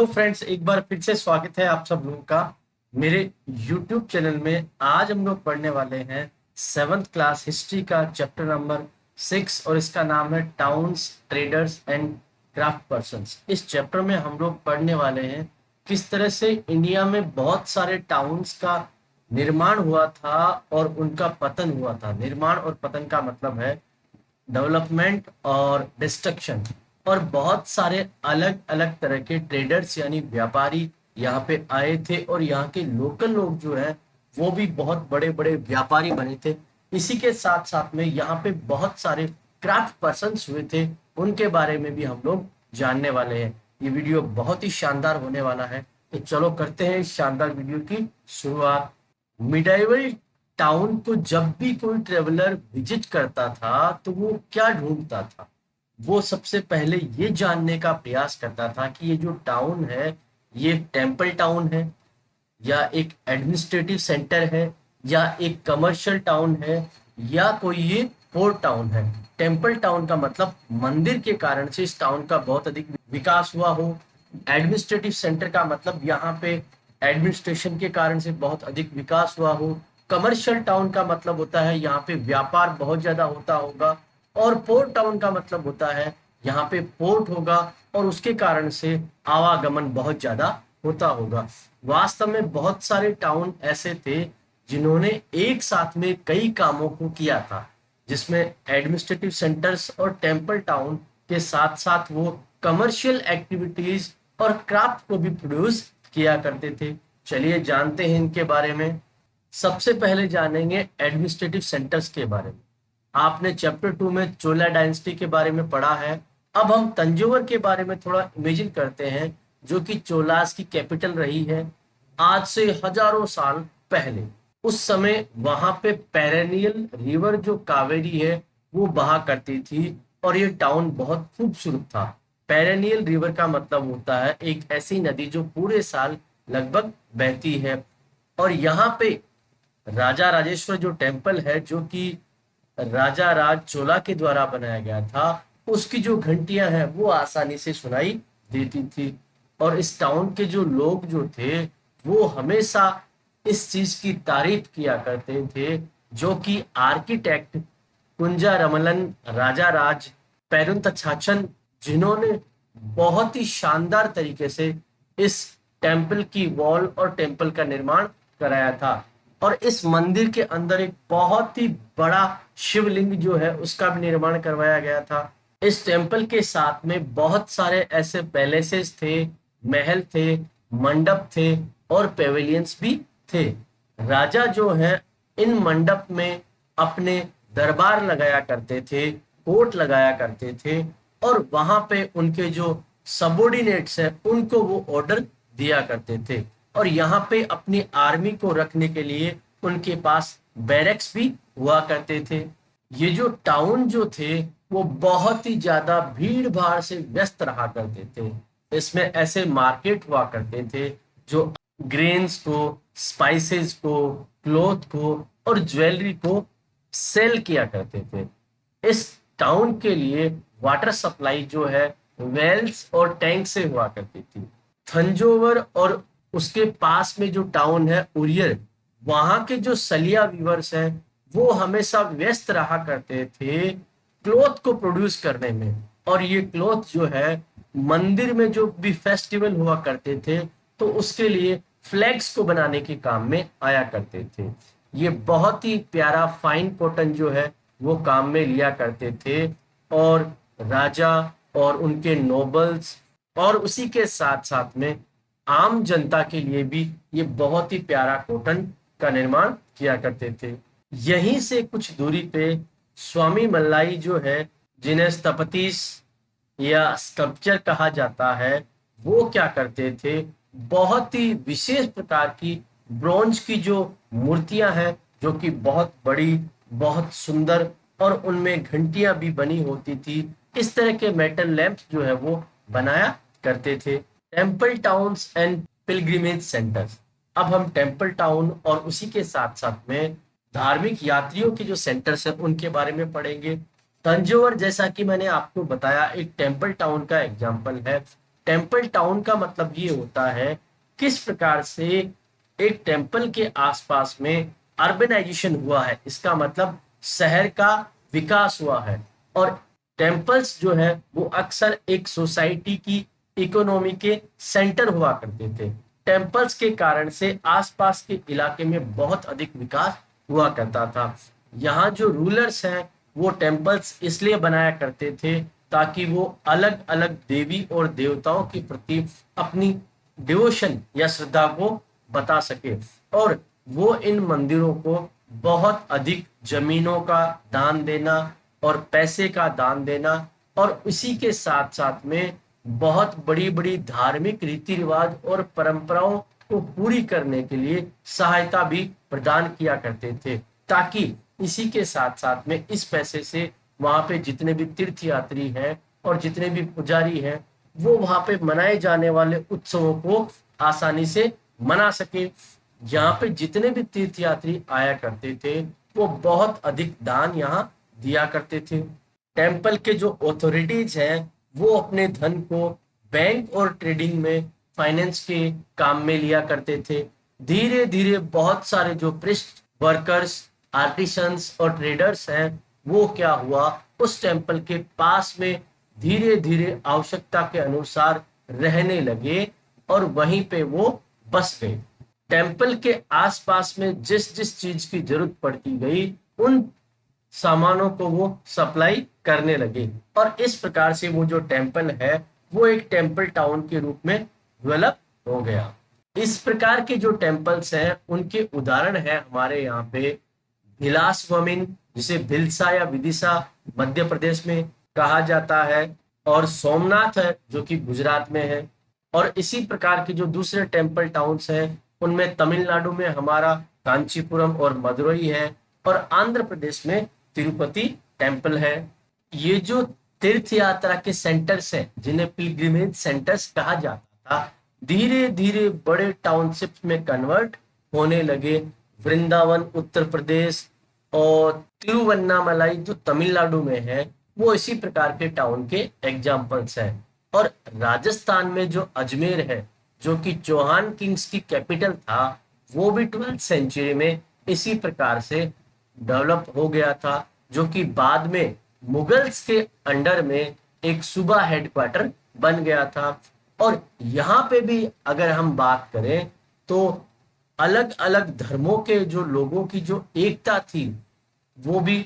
Friends, एक बार फिर से स्वागत है आप सब लोगों का मेरे YouTube चैनल में। आज हम लोग पढ़ने वाले हैं 7th क्लास हिस्ट्री का चैप्टर नंबर 6 और इसका नाम है towns, traders and craft persons. इस चैप्टर में हम लोग पढ़ने वाले हैं किस तरह से इंडिया में बहुत सारे टाउन्स का निर्माण हुआ था और उनका पतन हुआ था। निर्माण और पतन का मतलब है डेवलपमेंट और डिस्ट्रक्शन। और बहुत सारे अलग अलग तरह के ट्रेडर्स यानी व्यापारी यहाँ पे आए थे और यहाँ के लोकल लोग जो है वो भी बहुत बड़े बड़े व्यापारी बने थे। इसी के साथ साथ में यहाँ पे बहुत सारे क्राफ्ट पर्सन्स हुए थे, उनके बारे में भी हम लोग जानने वाले हैं। ये वीडियो बहुत ही शानदार होने वाला है, तो चलो करते हैं इस शानदार वीडियो की शुरुआत। मिडाइवल टाउन को जब भी कोई ट्रेवलर विजिट करता था तो वो क्या ढूंढता था? वो सबसे पहले ये जानने का प्रयास करता था कि ये जो टाउन है ये टेम्पल टाउन है या एक एडमिनिस्ट्रेटिव सेंटर है या एक कमर्शियल टाउन है या कोई ये पोर्ट टाउन है। टेम्पल टाउन का मतलब मंदिर के कारण से इस टाउन का बहुत अधिक विकास हुआ हो। एडमिनिस्ट्रेटिव सेंटर का मतलब यहाँ पे एडमिनिस्ट्रेशन के कारण से बहुत अधिक विकास हुआ हो। कमर्शियल टाउन का मतलब होता है यहाँ पे व्यापार बहुत ज्यादा होता होगा। और पोर्ट टाउन का मतलब होता है यहाँ पे पोर्ट होगा और उसके कारण से आवागमन बहुत ज्यादा होता होगा। वास्तव में बहुत सारे टाउन ऐसे थे जिन्होंने एक साथ में कई कामों को किया था, जिसमें एडमिनिस्ट्रेटिव सेंटर्स और टेम्पल टाउन के साथ साथ वो कमर्शियल एक्टिविटीज और क्राफ्ट को भी प्रोड्यूस किया करते थे। चलिए जानते हैं इनके बारे में। सबसे पहले जानेंगे एडमिनिस्ट्रेटिव सेंटर्स के बारे में। आपने चैप्टर 2 में चोला डायनेस्टी के बारे में पढ़ा है। अब हम तंजौर के बारे में थोड़ा इमेजिन करते हैं, जो कि चोलास की कैपिटल रही है आज से हजारों साल पहले। उस समय वहां पे पेरेनियल रिवर जो कावेरी है वो बहा करती थी और ये टाउन बहुत खूबसूरत था। पेरेनियल रिवर का मतलब होता है एक ऐसी नदी जो पूरे साल लगभग बहती है। और यहाँ पे राजा राजेश्वर जो टेम्पल है, जो कि राजा राज चोला के द्वारा बनाया गया था, उसकी जो घंटियां हैं वो आसानी से सुनाई देती थी। और इस टाउन के जो लोग जो थे वो हमेशा इस चीज की तारीफ किया करते थे, जो कि आर्किटेक्ट कुंजा रमलन राजा राज पेरुंतछाछन, जिन्होंने बहुत ही शानदार तरीके से इस टेम्पल की वॉल और टेम्पल का निर्माण कराया था। और इस मंदिर के अंदर एक बहुत ही बड़ा शिवलिंग जो है उसका भी निर्माण करवाया गया था। इस टेम्पल के साथ में बहुत सारे ऐसे पैलेसेस थे, महल थे, मंडप थे और पेविलियंस भी थे। राजा जो है इन मंडप में अपने दरबार लगाया करते थे, कोर्ट लगाया करते थे और वहां पे उनके जो सबॉर्डिनेट्स हैं उनको वो ऑर्डर दिया करते थे। और यहाँ पे अपनी आर्मी को रखने के लिए उनके पास बैरक्स भी हुआ करते थे। ये जो टाउन जो थे वो बहुत ही ज्यादा भीड़ भाड़ से व्यस्त रहा करते थे। इसमें ऐसे मार्केट हुआ करते थे जो ग्रेन्स को, स्पाइसेस को, क्लोथ को और ज्वेलरी को सेल किया करते थे। इस टाउन के लिए वाटर सप्लाई जो है वेल्स और टैंक से हुआ करती थी। थंजौर और उसके पास में जो टाउन है उरियर, वहां के जो सलिया वीवर्स हैं वो हमेशा व्यस्त रहा करते थे क्लॉथ को प्रोड्यूस करने में। और ये क्लॉथ जो है मंदिर में जो भी फेस्टिवल हुआ करते थे तो उसके लिए फ्लैग्स को बनाने के काम में आया करते थे। ये बहुत ही प्यारा फाइन कॉटन जो है वो काम में लिया करते थे और राजा और उनके नोबल्स और उसी के साथ साथ में आम जनता के लिए भी ये बहुत ही प्यारा कॉटन का निर्माण किया करते थे। यहीं से कुछ दूरी पे स्वामी मल्लाई जो है, जिन्हें स्थपतिस या स्कल्पचर कहा जाता है, वो क्या करते थे, बहुत ही विशेष प्रकार की ब्रॉन्ज की जो मूर्तियां हैं जो कि बहुत बड़ी, बहुत सुंदर और उनमें घंटियां भी बनी होती थी, इस तरह के मेटल लैंप जो है वो बनाया करते थे। Temple towns and pilgrimage centres. अब हम टेम्पल टाउन और उसी के साथ साथ में धार्मिक यात्रियों के जो सेंटर्स हैं उनके बारे में पढ़ेंगे। तंजौर, जैसा कि मैंने आपको बताया, एक टेम्पल टाउन का एग्जाम्पल है। टेम्पल टाउन का मतलब ये होता है किस प्रकार से एक टेम्पल के आसपास में अर्बनाइजेशन हुआ है, इसका मतलब शहर का विकास हुआ है। और टेम्पल्स जो है वो अक्सर एक सोसाइटी की इकोनॉमी के सेंटर हुआ करते थे। टेम्पल्स के कारण से आसपास के इलाके में बहुत अधिक विकास हुआ करता था। यहाँ जो रूलर्स हैं वो टेम्पल्स इसलिए बनाया करते थे ताकि वो अलग अलग देवी और देवताओं के प्रति अपनी डिवोशन या श्रद्धा को बता सके। और वो इन मंदिरों को बहुत अधिक जमीनों का दान देना और पैसे का दान देना और इसी के साथ साथ में बहुत बड़ी बड़ी धार्मिक रीति रिवाज और परंपराओं को पूरी करने के लिए सहायता भी प्रदान किया करते थे, ताकि इसी के साथ साथ में इस पैसे से वहां पे जितने भी तीर्थ यात्री हैं और जितने भी पुजारी हैं वो वहां पे मनाए जाने वाले उत्सवों को आसानी से मना सके। यहाँ पे जितने भी तीर्थ यात्री आया करते थे वो बहुत अधिक दान यहाँ दिया करते थे। टेम्पल के जो अथॉरिटीज हैं वो अपने धन को बैंक और ट्रेडिंग में, फाइनेंस के काम में लिया करते थे। धीरे धीरे बहुत सारे जो पृष्ठ वर्कर्स, आर्टिसंस और ट्रेडर्स हैं वो क्या हुआ, उस टेम्पल के पास में धीरे धीरे आवश्यकता के अनुसार रहने लगे और वहीं पे वो बस गए। टेम्पल के आसपास में जिस जिस चीज की जरूरत पड़ती गई उन सामानों को वो सप्लाई करने लगे और इस प्रकार से वो जो टेम्पल है वो एक टेम्पल टाउन के रूप में डेवलप हो गया। इस प्रकार के जो टेम्पल्स हैं उनके उदाहरण है हमारे यहाँ पे भिलासवमिन, जिसे भिलसा या विदिशा मध्य प्रदेश में कहा जाता है, और सोमनाथ है जो कि गुजरात में है। और इसी प्रकार के जो दूसरे टेम्पल टाउन्स हैं उनमें तमिलनाडु में हमारा कांचीपुरम और मदुरई है और आंध्र प्रदेश में तिरुपति टेम्पल है। ये जो तीर्थ यात्रा के सेंटर्स हैं जिन्हें पिलग्रिमेज सेंटर्स कहा जाता था, धीरे धीरे बड़े टाउनशिप में कन्वर्ट होने लगे। वृंदावन उत्तर प्रदेश और तिरुवन्नामलाई जो तमिलनाडु में है वो इसी प्रकार के टाउन के एग्जाम्पल्स हैं। और राजस्थान में जो अजमेर है जो कि चौहान किंग्स की कैपिटल था वो भी 12th सेंचुरी में इसी प्रकार से डेवलप हो गया था, जो कि बाद में मुगल्स के अंडर में एक सूबा हेडक्वार्टर बन गया था। और यहाँ पे भी अगर हम बात करें तो अलग अलग धर्मों के जो लोगों की जो एकता थी वो भी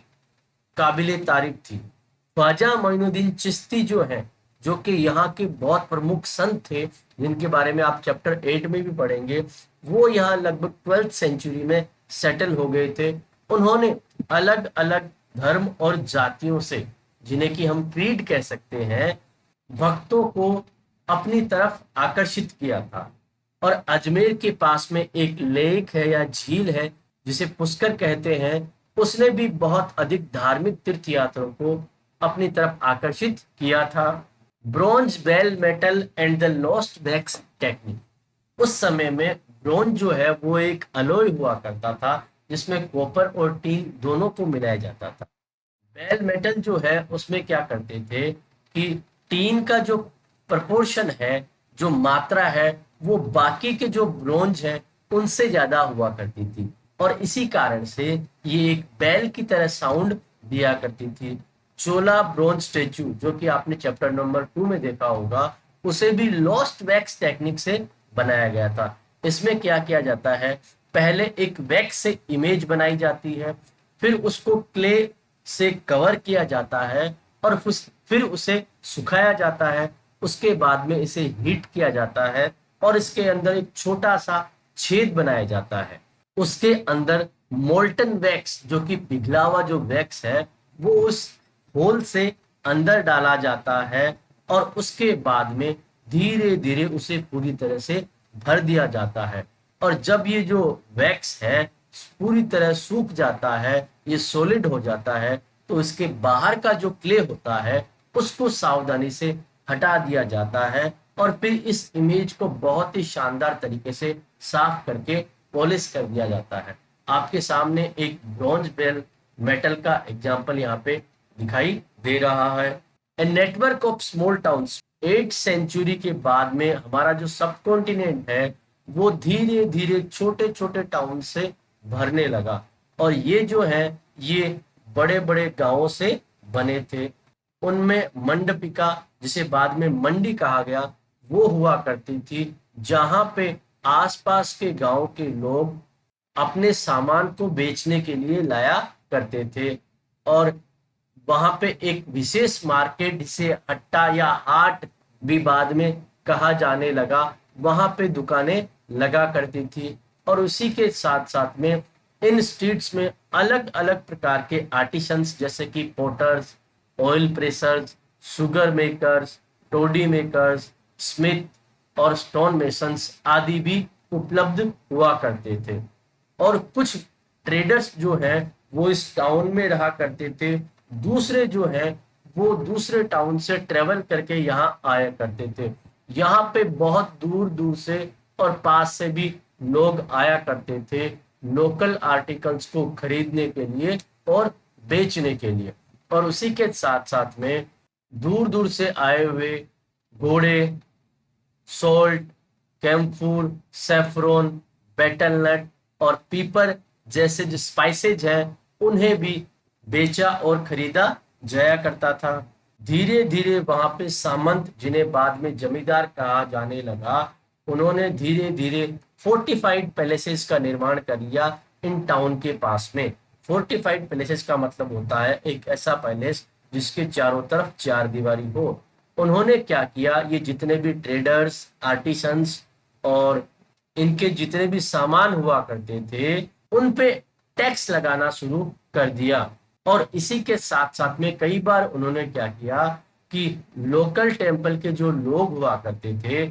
काबिले तारीफ थी। ख्वाजा मोइनुद्दीन चिश्ती जो है, जो कि यहाँ के बहुत प्रमुख संत थे जिनके बारे में आप चैप्टर 8 में भी पढ़ेंगे, वो यहाँ लगभग 12th सेंचुरी में सेटल हो गए थे। उन्होंने अलग अलग धर्म और जातियों से, जिन्हें कि हम क्रीड कह सकते हैं, भक्तों को अपनी तरफ आकर्षित किया था। और अजमेर के पास में एक लेक है या झील है जिसे पुष्कर कहते हैं, उसने भी बहुत अधिक धार्मिक तीर्थ यात्रियों को अपनी तरफ आकर्षित किया था। Bronze, bell metal and the lost wax technique, उस समय में ब्रोंज जो है वो एक अलॉय हुआ करता था जिसमें कॉपर और टीन दोनों को मिलाया जाता था। बेल मेटल जो है उसमें क्या करते थे कि टीन का जो प्रपोर्शन है, जो मात्रा है, वो बाकी के जो ब्रोंज है उनसे ज्यादा हुआ करती थी और इसी कारण से ये एक बैल की तरह साउंड दिया करती थी। चोला ब्रोंज स्टेचू जो कि आपने चैप्टर नंबर 2 में देखा होगा, उसे भी लॉस्ट वैक्स टेक्निक से बनाया गया था। इसमें क्या किया जाता है, पहले एक वैक्स से इमेज बनाई जाती है, फिर उसको क्ले से कवर किया जाता है और फिर उसे सुखाया जाता है। उसके बाद में इसे हीट किया जाता है और इसके अंदर एक छोटा सा छेद बनाया जाता है। उसके अंदर मोल्टन वैक्स जो कि पिघला हुआ जो वैक्स है वो उस होल से अंदर डाला जाता है और उसके बाद में धीरे धीरे उसे पूरी तरह से भर दिया जाता है। और जब ये जो वैक्स है पूरी तरह सूख जाता है, ये सॉलिड हो जाता है, तो इसके बाहर का जो क्ले होता है उसको सावधानी से हटा दिया जाता है और फिर इस इमेज को बहुत ही शानदार तरीके से साफ करके पॉलिश कर दिया जाता है। आपके सामने एक ब्रॉन्ज बेल मेटल का एग्जाम्पल यहाँ पे दिखाई दे रहा है। A network of small towns 8th century के बाद में हमारा जो सब कॉन्टिनेंट है वो धीरे धीरे छोटे छोटे टाउन से भरने लगा। और ये जो है ये बड़े बड़े गांवों से बने थे। उनमें मंडपिका, जिसे बाद में मंडी कहा गया, वो हुआ करती थी, जहां पे आसपास के गांव के लोग अपने सामान को बेचने के लिए लाया करते थे। और वहां पे एक विशेष मार्केट, जिसे हट्टा या हाट भी बाद में कहा जाने लगा, वहां पे दुकानें लगा करती थी। और उसी के साथ साथ में इन स्ट्रीट्स में अलग अलग प्रकार के आर्टिसंस, जैसे कि potters, oil pressers, sugar makers, toddy makers, smith और स्टोन मेसन्स आदि भी उपलब्ध हुआ करते थे। और कुछ ट्रेडर्स जो है वो इस टाउन में रहा करते थे। दूसरे जो है वो दूसरे टाउन से ट्रेवल करके यहाँ आया करते थे। यहाँ पे बहुत दूर दूर से और पास से भी लोग आया करते थे लोकल आर्टिकल्स को खरीदने के लिए और बेचने के लिए। और उसी के साथ साथ में दूर दूर से आए हुए घोड़े, सोल्ट, कैम्फूर, सेफ्रोन, बेटलनट और पीपर जैसे जो स्पाइसेज हैं उन्हें भी बेचा और खरीदा जाया करता था। धीरे धीरे वहां पे सामंत, जिन्हें बाद में जमींदार कहा जाने लगा, उन्होंने धीरे धीरे फोर्टिफाइड पैलेसेस का निर्माण कर लिया इन टाउन के पास में। फोर्टिफाइड पैलेसेस का मतलब होता है एक ऐसा पैलेस जिसके चारों तरफ चार दीवारी हो। उन्होंने क्या किया, ये जितने भी ट्रेडर्स, आर्टिसंस और इनके जितने भी सामान हुआ करते थे उन पे टैक्स लगाना शुरू कर दिया। और इसी के साथ साथ में कई बार उन्होंने क्या किया कि लोकल टेम्पल के जो लोग हुआ करते थे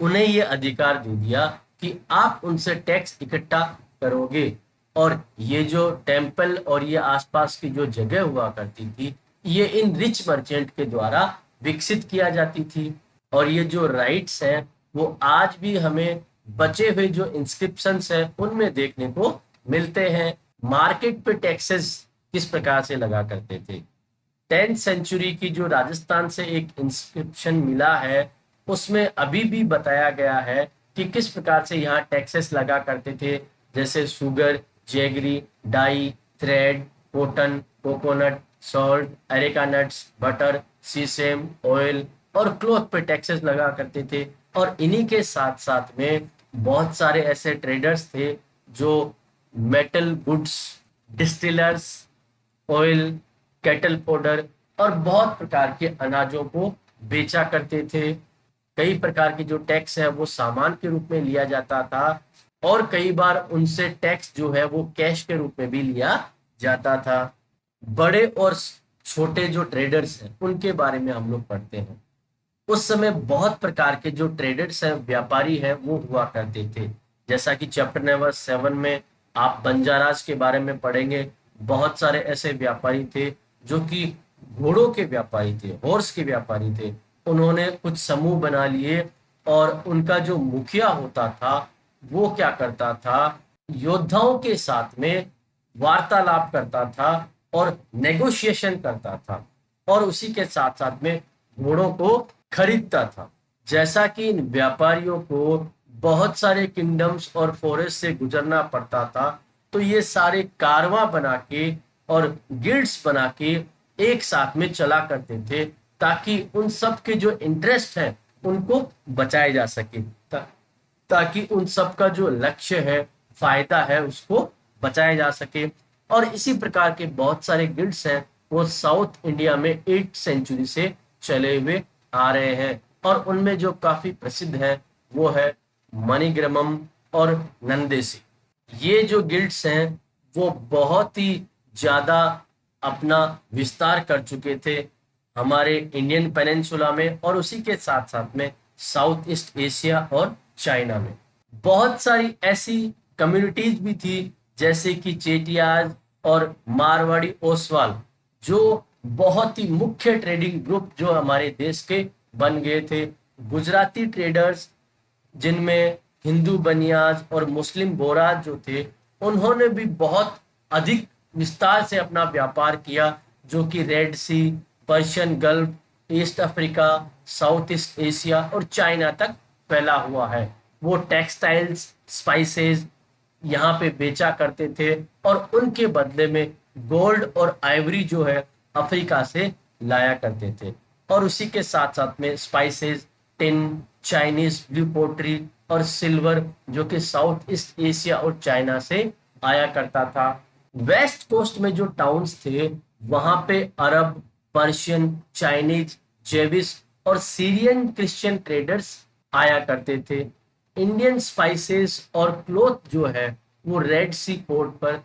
उन्हें ये अधिकार दे दिया कि आप उनसे टैक्स इकट्ठा करोगे। और ये जो टेम्पल और ये आसपास की जो जगह हुआ करती थी ये इन रिच मर्चेंट के द्वारा विकसित किया जाती थी। और ये जो राइट्स हैं वो आज भी हमें बचे हुए जो इंस्क्रिप्शंस हैं उनमें देखने को मिलते हैं। मार्केट पे टैक्सेस किस प्रकार से लगा करते थे। 10th सेंचुरी की जो राजस्थान से एक इंस्क्रिप्शन मिला है उसमें अभी भी बताया गया है कि किस प्रकार से यहाँ टैक्सेस लगा करते थे, जैसे sugar, jaggery, dye, thread, cotton, coconut, salt, areca nuts, butter, sesame, oil और क्लॉथ पे टैक्सेस लगा करते थे। और इन्हीं के साथ साथ में बहुत सारे ऐसे ट्रेडर्स थे जो metal goods, distillers, oil, cattle powder और बहुत प्रकार के अनाजों को बेचा करते थे। कई प्रकार के जो टैक्स है वो सामान के रूप में लिया जाता था और कई बार उनसे टैक्स जो है वो कैश के रूप में भी लिया जाता था। बड़े और छोटे जो ट्रेडर्स हैं उनके बारे में हम लोग पढ़ते हैं। उस समय बहुत प्रकार के जो ट्रेडर्स हैं, व्यापारी हैं, वो हुआ करते थे। जैसा कि चैप्टर नंबर 7 में आप बंजाराज के बारे में पढ़ेंगे। बहुत सारे ऐसे व्यापारी थे जो कि घोड़ों के व्यापारी थे, हॉर्स के व्यापारी थे। उन्होंने कुछ समूह बना लिए और उनका जो मुखिया होता था वो क्या करता था, योद्धाओं के साथ में वार्तालाप करता था और नेगोशिएशन करता था और उसी के साथ साथ में घोड़ों को खरीदता था। जैसा कि इन व्यापारियों को बहुत सारे किंगडम्स और फॉरेस्ट से गुजरना पड़ता था तो ये सारे कारवां बना के और गिल्ड्स बना के एक साथ में चला करते थे ताकि उन सब के जो इंटरेस्ट है उनको बचाया जा सके, ताकि उन सब का जो लक्ष्य है, फायदा है, उसको बचाया जा सके। और इसी प्रकार के बहुत सारे गिल्ड्स हैं वो साउथ इंडिया में 8th सेंचुरी से चले हुए आ रहे हैं और उनमें जो काफी प्रसिद्ध है वो है मणिग्रामम और नंदेसी। ये जो गिल्ड्स हैं वो बहुत ही ज्यादा अपना विस्तार कर चुके थे हमारे इंडियन पेनिनसुला में और उसी के साथ साथ में साउथ ईस्ट एशिया और चाइना में। बहुत सारी ऐसी कम्युनिटीज भी थी जैसे कि चेटियाज और मारवाड़ी ओसवाल, जो बहुत ही मुख्य ट्रेडिंग ग्रुप जो हमारे देश के बन गए थे। गुजराती ट्रेडर्स जिनमें हिंदू बनियाज और मुस्लिम बोराज जो थे उन्होंने भी बहुत अधिक विस्तार से अपना व्यापार किया, जो कि Red Sea, Persian Gulf East Africa, South East Asia और चाइना तक फैला हुआ है। वो टेक्सटाइल्स, स्पाइसेस यहाँ पे बेचा करते थे और उनके बदले में गोल्ड और आइवरी जो है अफ्रीका से लाया करते थे। और उसी के साथ साथ में spices, tin, Chinese blue pottery और सिल्वर जो कि साउथ ईस्ट एशिया और चाइना से आया करता था। वेस्ट कोस्ट में जो टाउन्स थे वहां पे अरब, पर्शियन, चाइनीज, जेविस और सीरियन क्रिश्चियन ट्रेडर्स आया करते थे। इंडियन स्पाइसेस और क्लोथ जो है वो रेड सी पोर्ट पर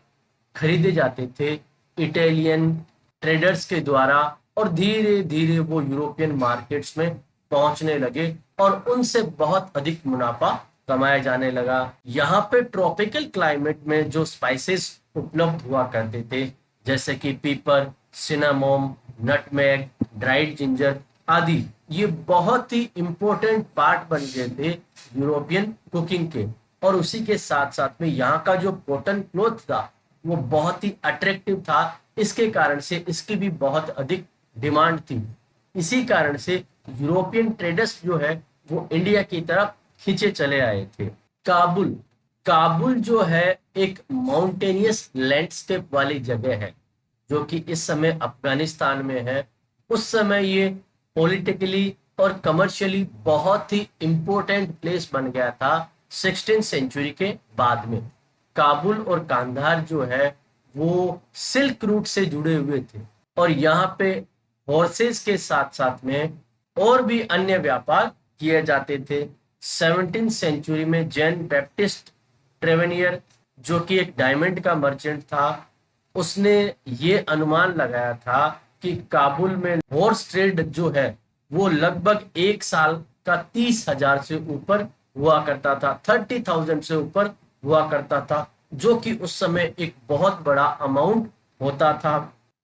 खरीदे जाते थे इटालियन ट्रेडर्स के द्वारा, और धीरे धीरे वो यूरोपियन मार्केट्स में पहुंचने लगे और उनसे बहुत अधिक मुनाफा कमाया जाने लगा। यहाँ पे ट्रॉपिकल क्लाइमेट में जो स्पाइसेस उपलब्ध हुआ करते थे जैसे कि पीपर, सिनामोम, नटमेग, ड्राइड जिंजर आदि, ये बहुत ही इम्पोर्टेंट पार्ट बन गए थे यूरोपियन कुकिंग के। और उसी के साथ साथ में यहाँ का जो कॉटन क्लॉथ था वो बहुत ही अट्रैक्टिव था। इसके कारण से इसकी भी बहुत अधिक डिमांड थी। इसी कारण से यूरोपियन ट्रेडर्स जो है वो इंडिया की तरफ खींचे चले आए थे। काबुल, काबुल जो है एक माउंटेनियस लैंडस्केप वाली जगह है जो कि इस समय अफगानिस्तान में है। उस समय ये पॉलिटिकली और कमर्शियली बहुत ही इंपॉर्टेंट प्लेस बन गया था 16th सेंचुरी के बाद में। काबुल और कांधार जो है वो सिल्क रूट से जुड़े हुए थे और यहाँ पे हॉर्सेस के साथ साथ में और भी अन्य व्यापार किए जाते थे। 17th सेंचुरी में जैन बैप्टिस्ट ट्रेवेनियर जो कि एक डायमंड का मर्चेंट था, उसने ये अनुमान लगाया था कि काबुल में हॉर्स ट्रेड जो है वो लगभग एक साल का 30,000 से ऊपर हुआ करता था, 30,000 से ऊपर हुआ करता था, जो कि उस समय एक बहुत बड़ा अमाउंट होता था।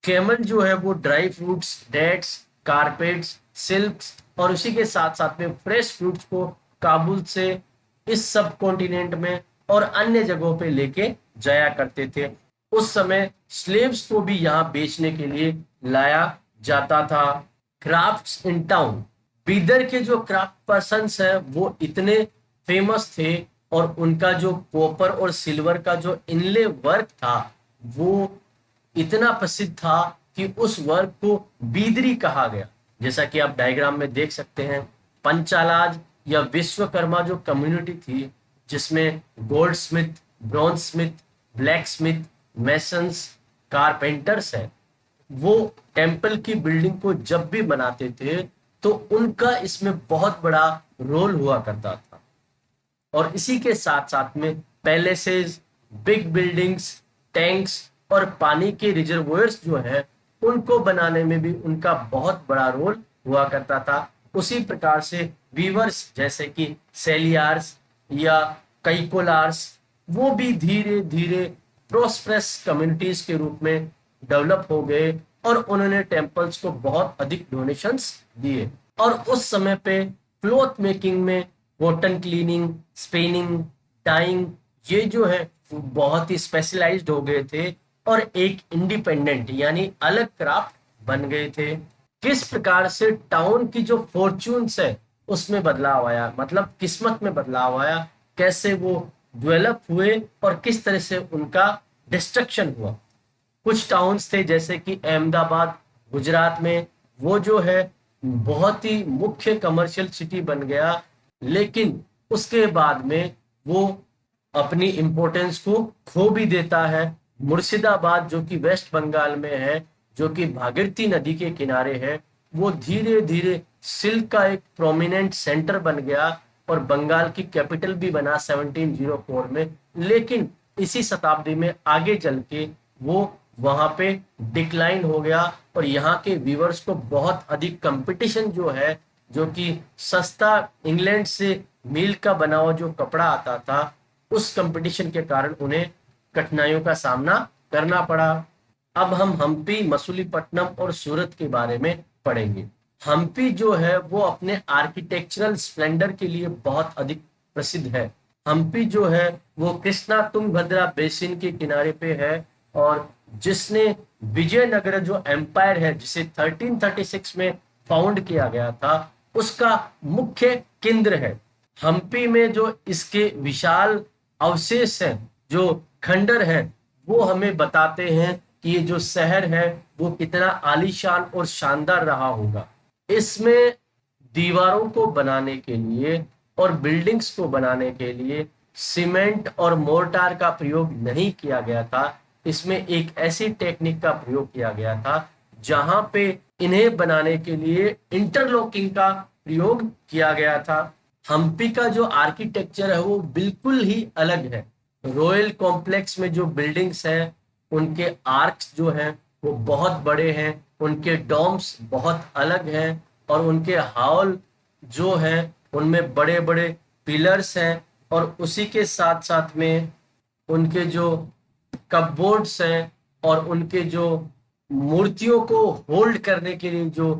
कैमल जो है वो dry fruits, dates, carpets, silks और उसी के साथ साथ में फ्रेश फ्रूट्स को काबुल से इस सब कॉन्टिनेंट में और अन्य जगहों पे लेके जाया करते थे। उस समय स्लेव्स को भी यहाँ बेचने के लिए लाया जाता था। क्राफ्ट्स इन टाउन, बीदर के जो क्राफ्ट पर्सन्स हैं वो इतने फेमस थे और उनका जो कॉपर और सिल्वर का जो इनले वर्क था वो इतना प्रसिद्ध था कि उस वर्क को बीदरी कहा गया। जैसा कि आप डायग्राम में देख सकते हैं, पंचालाज या विश्वकर्मा जो कम्युनिटी थी जिसमें gold Smith, bronze Smith, black Smith, masons, carpenters है, वो टेम्पल की बिल्डिंग को जब भी बनाते थे तो उनका इसमें बहुत बड़ा रोल हुआ करता था। और इसी के साथ साथ में पैलेसेस, बिग बिल्डिंग्स, टैंक्स और पानी के रिजर्वोयर्स जो है उनको बनाने में भी उनका बहुत बड़ा रोल हुआ करता था। उसी प्रकार से वीवर्स जैसे कि सेलियार्स या कैकोलार्स, वो भी धीरे धीरे प्रोस्पेरस कम्युनिटीज के रूप में डेवलप हो गए और उन्होंने टेम्पल्स को बहुत अधिक डोनेशंस दिए। और उस समय पे क्लॉथ मेकिंग में कॉटन क्लीनिंग, स्पिनिंग, डाइंग, ये जो है बहुत ही स्पेशलाइज्ड हो गए थे और एक इंडिपेंडेंट यानी अलग क्राफ्ट बन गए थे। किस प्रकार से टाउन की जो फॉर्च्यून्स है उसमें बदलाव आया, मतलब किस्मत में बदलाव आया, कैसे वो डेवलप हुए और किस तरह से उनका डिस्ट्रक्शन हुआ। कुछ टाउन्स थे जैसे कि अहमदाबाद गुजरात में, वो जो है बहुत ही मुख्य कमर्शियल सिटी बन गया, लेकिन उसके बाद में वो अपनी इम्पोर्टेंस को खो भी देता है। मुर्शिदाबाद जो कि वेस्ट बंगाल में है, जो कि भागीरथी नदी के किनारे है, वो धीरे धीरे सिल्क का एक प्रोमिनेंट सेंटर बन गया और बंगाल की कैपिटल भी बना 1704 में। लेकिन इसी शताब्दी में आगे चल के वो वहां पे डिक्लाइन हो गया और यहाँ के व्यूअर्स को बहुत अधिक कंपटीशन जो है, जो कि सस्ता इंग्लैंड से मिल का बना हुआ जो कपड़ा आता था, उस कंपटीशन के कारण उन्हें कठिनाइयों का सामना करना पड़ा। अब हम हम्पी, मसूलीपट्टनम और सूरत के बारे में पढ़ेंगे। हम्पी जो है वो अपने आर्किटेक्चरल स्प्लेंडर के लिए बहुत अधिक प्रसिद्ध है। हम्पी जो है वो कृष्णा तुंगभद्रा बेसिन के किनारे पे है और जिसने विजयनगर जो एम्पायर है, जिसे 1336 में फाउंड किया गया था उसका मुख्य केंद्र है। हम्पी में जो इसके विशाल अवशेष हैं, जो खंडर है, वो हमें बताते हैं कि ये जो शहर है वो कितना आलीशान और शानदार रहा होगा। इसमें दीवारों को बनाने के लिए और बिल्डिंग्स को बनाने के लिए सीमेंट और मोर्टार का प्रयोग नहीं किया गया था। इसमें एक ऐसी टेक्निक का प्रयोग किया गया था जहां पे इन्हें बनाने के लिए इंटरलॉकिंग का प्रयोग किया गया था। हम्पी का जो आर्किटेक्चर है वो बिल्कुल ही अलग है। रॉयल कॉम्प्लेक्स में जो बिल्डिंग्स हैं उनके आर्क्स जो हैं वो बहुत बड़े हैं, उनके डोम्स बहुत अलग हैं और उनके हॉल जो हैं उनमें बड़े बड़े पिलर्स हैं और उसी के साथ साथ में उनके जो कपबोर्ड्स हैं और उनके जो मूर्तियों को होल्ड करने के लिए जो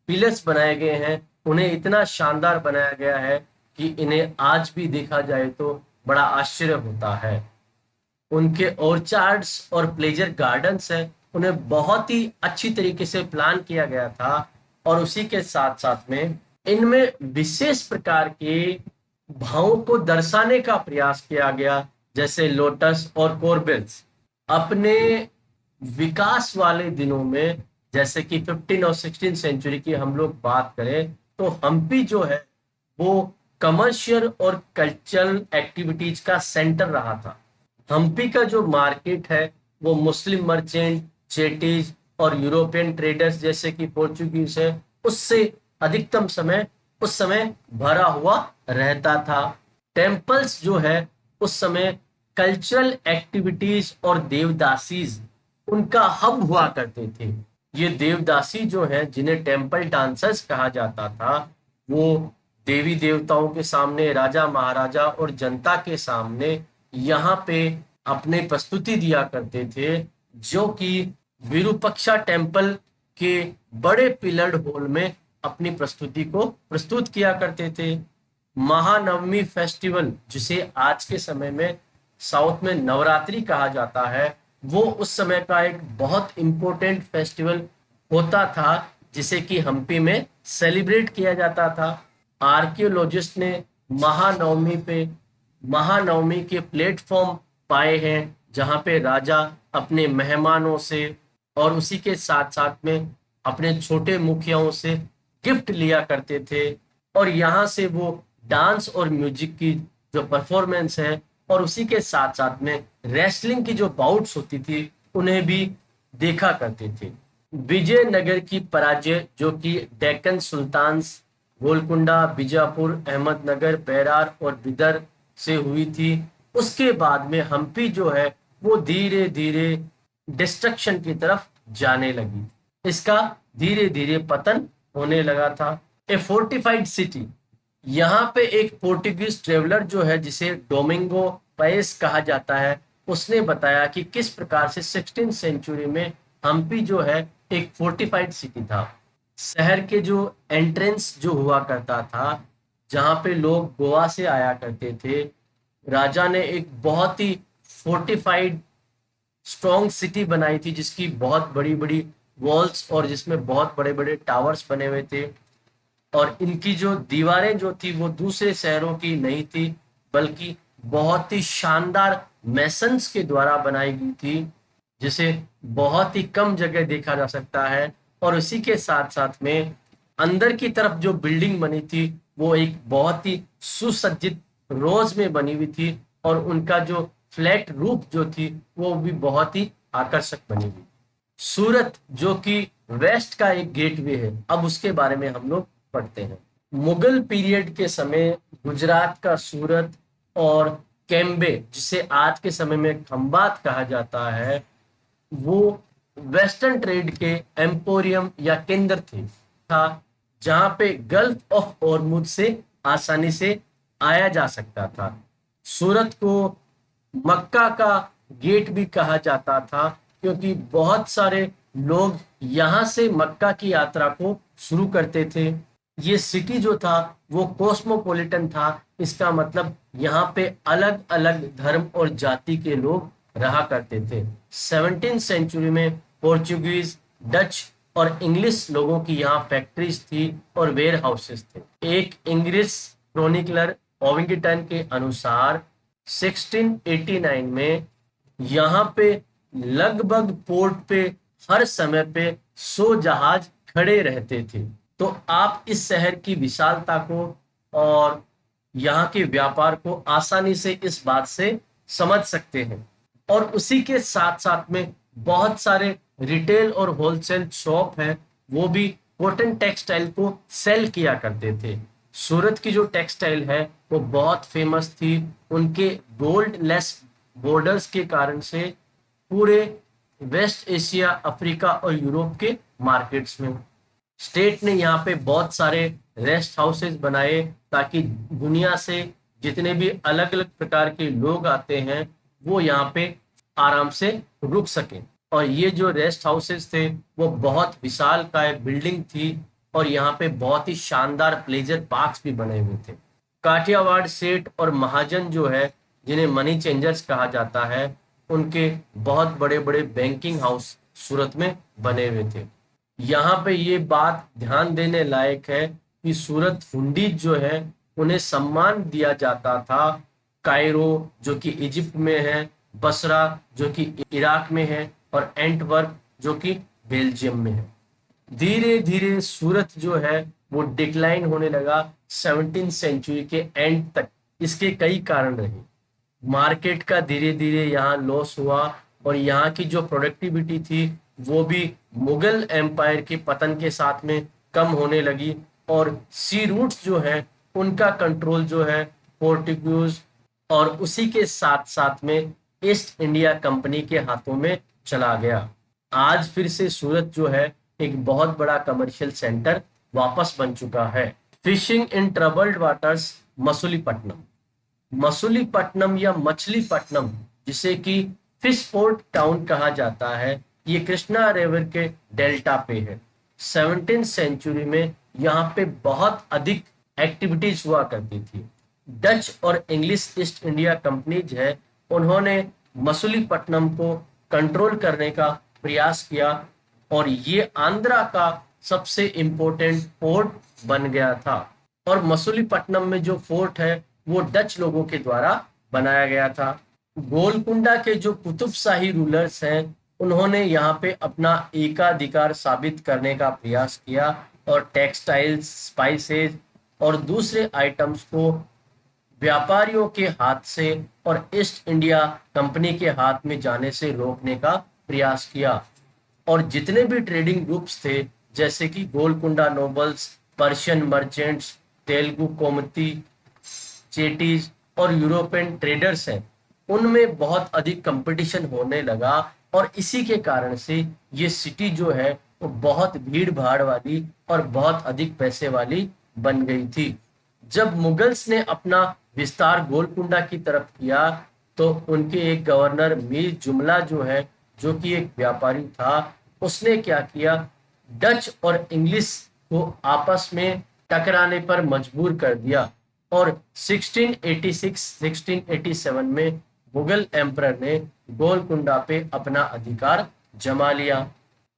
पिलर्स बनाए गए हैं उन्हें इतना शानदार बनाया गया है कि इन्हें आज भी देखा जाए तो बड़ा आश्चर्य होता है। उनके ऑर्चार्ड्स और प्लेजर गार्डन्स हैं उन्हें बहुत ही अच्छी तरीके से प्लान किया गया था और उसी के साथ साथ में इनमें विशेष प्रकार के भावों को दर्शाने का प्रयास किया गया, जैसे लोटस और कोरबेल्स। अपने विकास वाले दिनों में, जैसे कि 15 और 16 सेंचुरी की हम लोग बात करें तो हम्पी जो है वो कमर्शियल और कल्चरल एक्टिविटीज का सेंटर रहा था। हम्पी का जो मार्केट है वो मुस्लिम मर्चेंट, चेटीज और यूरोपियन ट्रेडर्स जैसे कि पोर्चुगीज है उससे अधिकतम समय उस समय भरा हुआ रहता था। टेम्पल्स जो है उस समय कल्चरल एक्टिविटीज और देवदासीज उनका हब हुआ करते थे। ये देवदासी जो है जिन्हें टेम्पल डांसर्स कहा जाता था, वो देवी देवताओं के सामने, राजा महाराजा और जनता के सामने यहाँ पे अपने प्रस्तुति दिया करते थे, जो कि विरूपक्षा टेम्पल के बड़े पिलर्ड हॉल में अपनी प्रस्तुति को प्रस्तुत किया करते थे। महानवमी फेस्टिवल, जिसे आज के समय में साउथ में नवरात्रि कहा जाता है, वो उस समय का एक बहुत इम्पोर्टेंट फेस्टिवल होता था जिसे कि हम्पी में सेलिब्रेट किया जाता था। आर्कियोलॉजिस्ट ने महानवमी के प्लेटफॉर्म पाए हैं जहां पे राजा अपने मेहमानों से और उसी के साथ साथ में अपने छोटे मुखियाओं से गिफ्ट लिया करते थे और यहाँ से वो डांस और म्यूजिक की जो परफॉर्मेंस है और उसी के साथ साथ में रेसलिंग की जो बाउट्स होती थी उन्हें भी देखा करते थे। विजयनगर की पराजय, जो कि डेक्कन सुल्तान्स गोलकुंडा, बीजापुर, अहमदनगर, बेरार और बिदर से हुई थी, उसके बाद में हम्पी जो है वो धीरे धीरे डिस्ट्रक्शन की तरफ जाने लगी। इसका धीरे धीरे पतन होने लगा था। ए फोर्टिफाइड सिटी, यहाँ पे एक पोर्टुगीज ट्रेवलर जो है जिसे डोमिंगो पाएस कहा जाता है, उसने बताया कि किस प्रकार से 16th सेंचुरी में हम्पी जो है एक फोर्टिफाइड सिटी था। शहर के जो एंट्रेंस जो हुआ करता था, जहाँ पे लोग गोवा से आया करते थे, राजा ने एक बहुत ही फोर्टिफाइड स्ट्रॉन्ग सिटी बनाई थी जिसकी बहुत बड़ी बड़ी वॉल्स और जिसमें बहुत बड़े बड़े टावर्स बने हुए थे और इनकी जो दीवारें जो थी वो दूसरे शहरों की नहीं थी बल्कि बहुत ही शानदार मैसन्स के द्वारा बनाई गई थी, जिसे बहुत ही कम जगह देखा जा सकता है। और उसी के साथ साथ में अंदर की तरफ जो बिल्डिंग बनी थी वो एक बहुत ही सुसज्जित रोज में बनी हुई थी और उनका जो फ्लैट रूफ जो थी वो भी बहुत ही आकर्षक बनी हुई। सूरत, जो कि वेस्ट का एक गेटवे है, अब उसके बारे में हम लोग पढ़ते हैं। मुगल पीरियड के समय गुजरात का सूरत और कैम्बे, जिसे आज के समय में खंबात कहा जाता है, वो वेस्टर्न ट्रेड के एम्पोरियम या केंद्र था जहां पे गल्फ ऑफ ओरमुज से आसानी से आया जा सकता था। सूरत को मक्का का गेट भी कहा जाता था क्योंकि बहुत सारे लोग यहाँ से मक्का की यात्रा को शुरू करते थे। ये सिटी जो था वो कॉस्मोपॉलिटन था, इसका मतलब यहाँ पे अलग अलग धर्म और जाति के लोग रहा करते थे। 17th सेंचुरी में पोर्चुगीज, डच और इंग्लिश लोगों की यहाँ फैक्ट्रीज थी और वेयर हाउसेस थे। एक इंग्लिश क्रोनिकलर ओविंगटन के अनुसार 1689 में यहाँ पे लगभग पोर्ट पे हर समय पे 100 जहाज खड़े रहते थे। तो आप इस शहर की विशालता को और यहाँ के व्यापार को आसानी से इस बात से समझ सकते हैं। और उसी के साथ साथ में बहुत सारे रिटेल और होलसेल शॉप हैं, वो भी कॉटन टेक्सटाइल को सेल किया करते थे। सूरत की जो टेक्सटाइल है वो बहुत फेमस थी, उनके गोल्ड लेस बॉर्डर्स के कारण से पूरे वेस्ट एशिया, अफ्रीका और यूरोप के मार्केट्स में। स्टेट ने यहाँ पे बहुत सारे रेस्ट हाउसेस बनाए ताकि दुनिया से जितने भी अलग अलग प्रकार के लोग आते हैं वो यहाँ पे आराम से रुक सकें। और ये जो रेस्ट हाउसेस थे वो बहुत विशालकाय बिल्डिंग थी और यहाँ पे बहुत ही शानदार प्लेजर पार्क्स भी बने हुए थे। काठियावाड़ सेठ और महाजन जो है, जिन्हें मनी चेंजर्स कहा जाता है, उनके बहुत बड़े बड़े बैंकिंग हाउस सूरत में बने हुए थे। यहाँ पे ये बात ध्यान देने लायक है कि सूरत हुंडी जो है उन्हें सम्मान दिया जाता था। कायरो जो कि इजिप्ट में है, बसरा जो कि इराक में है और एंटवर्प जो कि बेल्जियम में है। धीरे धीरे सूरत जो है वो डिक्लाइन होने लगा 17th सेंचुरी के एंड तक। इसके कई कारण रहे। मार्केट का धीरे धीरे यहाँ लॉस हुआ और यहाँ की जो प्रोडक्टिविटी थी वो भी मुगल एम्पायर के पतन के साथ में कम होने लगी और सी रूट्स जो है उनका कंट्रोल जो है पोर्टुगीज और उसी के साथ साथ में ईस्ट इंडिया कंपनी के हाथों में चला गया। आज फिर से सूरत जो है एक बहुत बड़ा कमर्शियल सेंटर वापस बन चुका है। Fishing in troubled waters, Masulipatnam या मछलीपट्टनम, जिसे कि फिश पोर्ट टाउन कहा जाता है, ये कृष्णा रिवर के डेल्टा पे है। 17th सेंचुरी में यहाँ पे बहुत अधिक एक्टिविटीज हुआ करती थी। डच और इंग्लिश ईस्ट इंडिया कंपनीज है, उन्होंने मसूलीपट्टनम को कंट्रोल करने का प्रयास किया और ये आंध्रा का सबसे इम्पोर्टेंट पोर्ट बन गया था। और मसूलीपट्टनम में जो फोर्ट है वो डच लोगों के द्वारा बनाया गया था। गोलकुंडा के जो कुतुबशाही रूलर्स हैं, उन्होंने यहाँ पे अपना एकाधिकार साबित करने का प्रयास किया और टेक्सटाइल्स, स्पाइसेस और दूसरे आइटम्स को व्यापारियों के हाथ से और ईस्ट इंडिया कंपनी के हाथ में जाने से रोकने का प्रयास किया। और जितने भी ट्रेडिंग ग्रुप्स थे, जैसे कि Golconda nobles, Persian merchants, Telugu Komati, Chetties और यूरोपियन ट्रेडर्स हैं, उनमें बहुत अधिक कंपटीशन होने लगा और इसी के कारण से ये सिटी जो है वो बहुत भीड़ भाड़ वाली और बहुत अधिक पैसे वाली बन गई थी। जब मुगल्स ने अपना विस्तार गोलकुंडा की तरफ किया तो उनके एक गवर्नर मीर जुमला जो है, जो कि एक व्यापारी था, उसने क्या किया, डच और इंग्लिश को आपस में टकराने पर मजबूर कर दिया और 1686-1687 में मुगल एम्परर ने गोलकुंडा पे अपना अधिकार जमा लिया।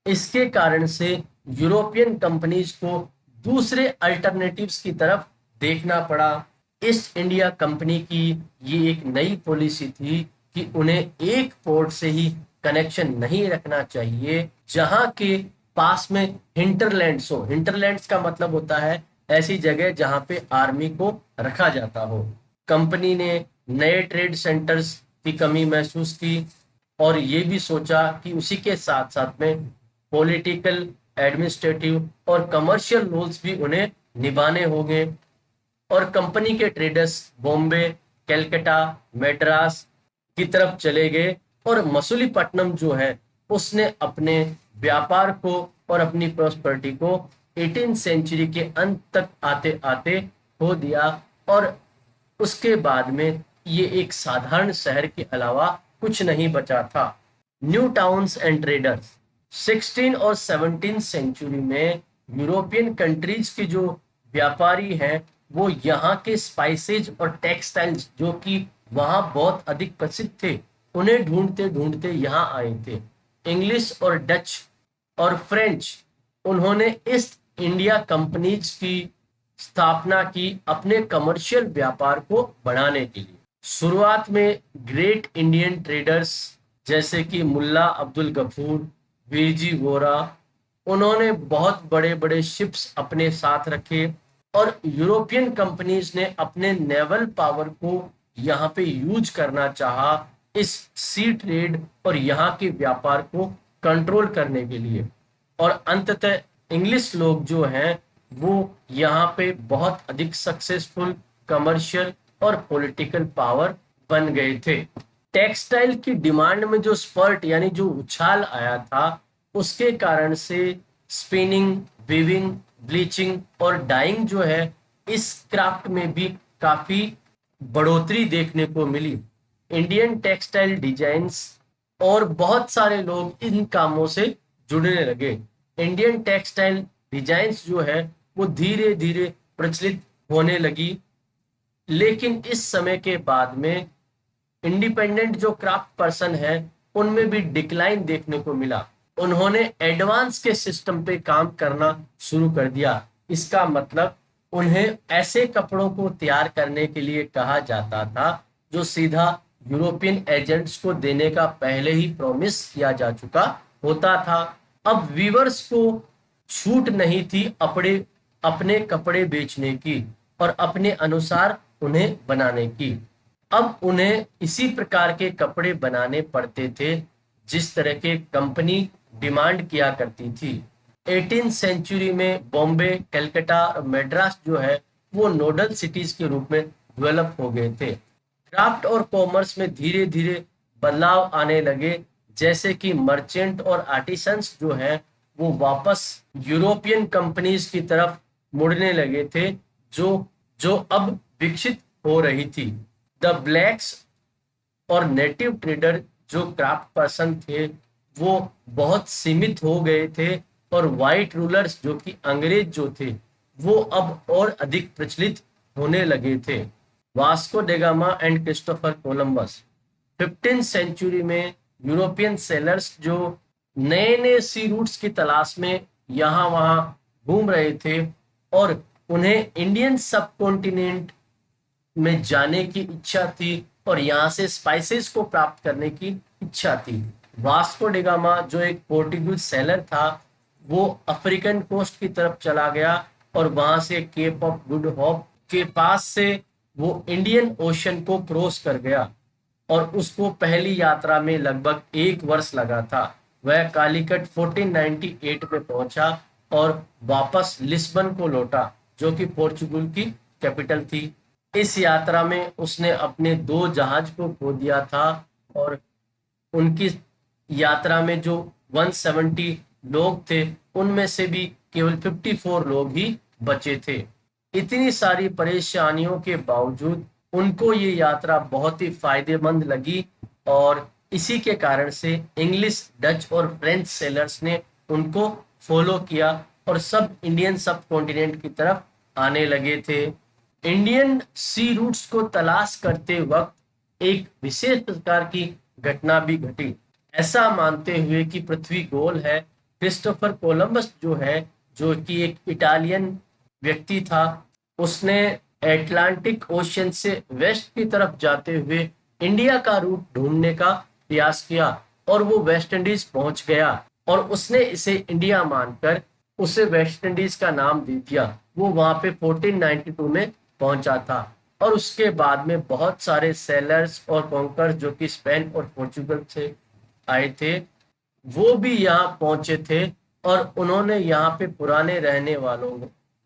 इसके कारण से यूरोपियन कंपनीज को दूसरे अल्टरनेटिव्स की तरफ देखना पड़ा। ईस्ट इंडिया कंपनी की ये एक नई पॉलिसी थी कि उन्हें एक पोर्ट से ही कनेक्शन नहीं रखना चाहिए जहां के पास में हिंटरलैंड्स हो। हिंटरलैंड्स का मतलब होता है ऐसी जगह जहां पे आर्मी को रखा जाता हो। कंपनी ने नए ट्रेड सेंटर्स की कमी महसूस की और ये भी सोचा कि उसी के साथ साथ में पॉलिटिकल, एडमिनिस्ट्रेटिव और कमर्शियल रोल्स भी उन्हें निभाने होंगे। और कंपनी के ट्रेडर्स बॉम्बे, कलकत्ता, मैड्रास की तरफ चले गए और मसूलीपट्टनम जो है उसने अपने व्यापार को और अपनी प्रॉस्पेरिटी को 18th सेंचुरी के अंत तक आते आते खो दिया और उसके बाद में ये एक साधारण शहर के अलावा कुछ नहीं बचा था। न्यू टाउन्स एंड ट्रेडर्स, 16 और 17th सेंचुरी में यूरोपियन कंट्रीज के जो व्यापारी हैं वो यहाँ के स्पाइसेज और टेक्सटाइल्स जो कि वहाँ बहुत अधिक प्रसिद्ध थे, उन्हें ढूंढते ढूंढते यहाँ आए थे। इंग्लिश और डच और फ्रेंच उन्होंने ईस्ट इंडिया कंपनीज की स्थापना की अपने कमर्शियल व्यापार को बढ़ाने के लिए। शुरुआत में ग्रेट इंडियन ट्रेडर्स जैसे कि मुल्ला अब्दुल गफूर, वीरजी वोरा, उन्होंने बहुत बड़े बड़े शिप्स अपने साथ रखे और यूरोपियन कंपनीज ने अपने नेवल पावर को यहाँ पे यूज करना चाहा इस सी ट्रेड और यहाँ के व्यापार को कंट्रोल करने के लिए। और अंततः इंग्लिश लोग जो हैं वो यहाँ पे बहुत अधिक सक्सेसफुल कमर्शियल और पॉलिटिकल पावर बन गए थे। टेक्सटाइल की डिमांड में जो स्पर्ट यानी जो उछाल आया था, उसके कारण से स्पिनिंग, वीविंग, ब्लीचिंग और डाइंग जो है इस क्राफ्ट में भी काफी बढ़ोतरी देखने को मिली। इंडियन टेक्सटाइल डिजाइन्स और बहुत सारे लोग इन कामों से जुड़ने लगे। इंडियन टेक्सटाइल डिजाइन्स जो है वो धीरे धीरे प्रचलित होने लगी, लेकिन इस समय के बाद में इंडिपेंडेंट जो क्राफ्ट पर्सन है उनमें भी डिक्लाइन देखने को मिला। उन्होंने एडवांस के सिस्टम पे काम करना शुरू कर दिया। इसका मतलब उन्हें ऐसे कपड़ों को तैयार करने के लिए कहा जाता था जो सीधा यूरोपियन एजेंट्स को देने का पहले ही प्रॉमिस किया जा चुका होता था। अब वीवर्स को छूट नहीं थी अपने कपड़े बेचने की और अपने अनुसार उन्हें बनाने की। अब उन्हें इसी प्रकार के कपड़े बनाने पड़ते थे जिस तरह के कंपनी डिमांड किया करती थी। 18th सेंचुरी में बॉम्बे, कलकत्ता और मैड्रास जो है वो नोडल सिटीज के रूप में डेवलप हो गए थे। क्राफ्ट और कॉमर्स में धीरे धीरे बदलाव आने लगे, जैसे कि मर्चेंट और आर्टिसंस जो है वो वापस यूरोपियन कंपनीज की तरफ मुड़ने लगे थे जो अब विकसित हो रही थी। द ब्लैक्स और नेटिव ट्रेडर जो क्राफ्ट पर्सन थे वो बहुत सीमित हो गए थे और वाइट रूलर्स जो कि अंग्रेज जो थे वो अब और अधिक प्रचलित होने लगे थे। Vasco da Gama and Christopher Columbus 15th century में यूरोपियन सेलर्स जो नए नए सी रूट्स की तलाश में यहाँ वहाँ घूम रहे थे और उन्हें इंडियन सब कॉन्टिनेंट में जाने की इच्छा थी और यहाँ से स्पाइसेस को प्राप्त करने की इच्छा थी। वास्को डे गामा जो एक पोर्टुगीज सेलर था वो अफ्रीकन कोस्ट की तरफ चला गया और वहां से केप ऑफ गुड होप के पास से वो इंडियन ओशन को क्रॉस कर गया और उसको पहली यात्रा में लगभग 1 वर्ष लगा था। वह कालीकट 1498 में पहुंचा और वापस लिस्बन को लौटा जो कि पोर्चुगल की कैपिटल थी। इस यात्रा में उसने अपने 2 जहाज को खो दिया था और उनकी यात्रा में जो 170 लोग थे उनमें से भी केवल 54 लोग ही बचे थे। इतनी सारी परेशानियों के बावजूद उनको ये यात्रा बहुत ही फायदेमंद लगी और इसी के कारण से इंग्लिश, डच और फ्रेंच सेलर्स ने उनको फॉलो किया और सब इंडियन सब कॉन्टिनेंट की तरफ आने लगे थे। इंडियन सी रूट्स को तलाश करते वक्त एक विशेष प्रकार की घटना भी घटी। ऐसा मानते हुए कि पृथ्वी गोल है, क्रिस्टोफर कोलंबस जो है, जो कि एक इटालियन व्यक्ति था, उसने अटलांटिक ओशन से वेस्ट की तरफ जाते हुए इंडिया का रूट ढूंढने का प्रयास किया और वो वेस्ट इंडीज पहुंच गया और उसने इसे इंडिया मानकर उसे वेस्ट इंडीज का नाम दे दिया। वो वहां पे 1492 में पहुंचा था और उसके बाद में बहुत सारे सेलर्स और कॉन्कर्स जो कि स्पेन और पोर्चुगल से आए थे वो भी यहाँ पहुंचे थे और उन्होंने यहाँ पे पुराने रहने वालों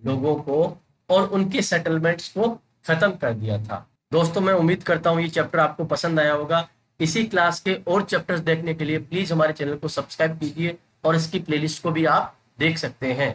लोगों को और उनके सेटलमेंट्स को खत्म कर दिया था। दोस्तों, मैं उम्मीद करता हूँ ये चैप्टर आपको पसंद आया होगा। इसी क्लास के और चैप्टर्स देखने के लिए प्लीज हमारे चैनल को सब्सक्राइब कीजिए और इसकी प्लेलिस्ट को भी आप देख सकते हैं।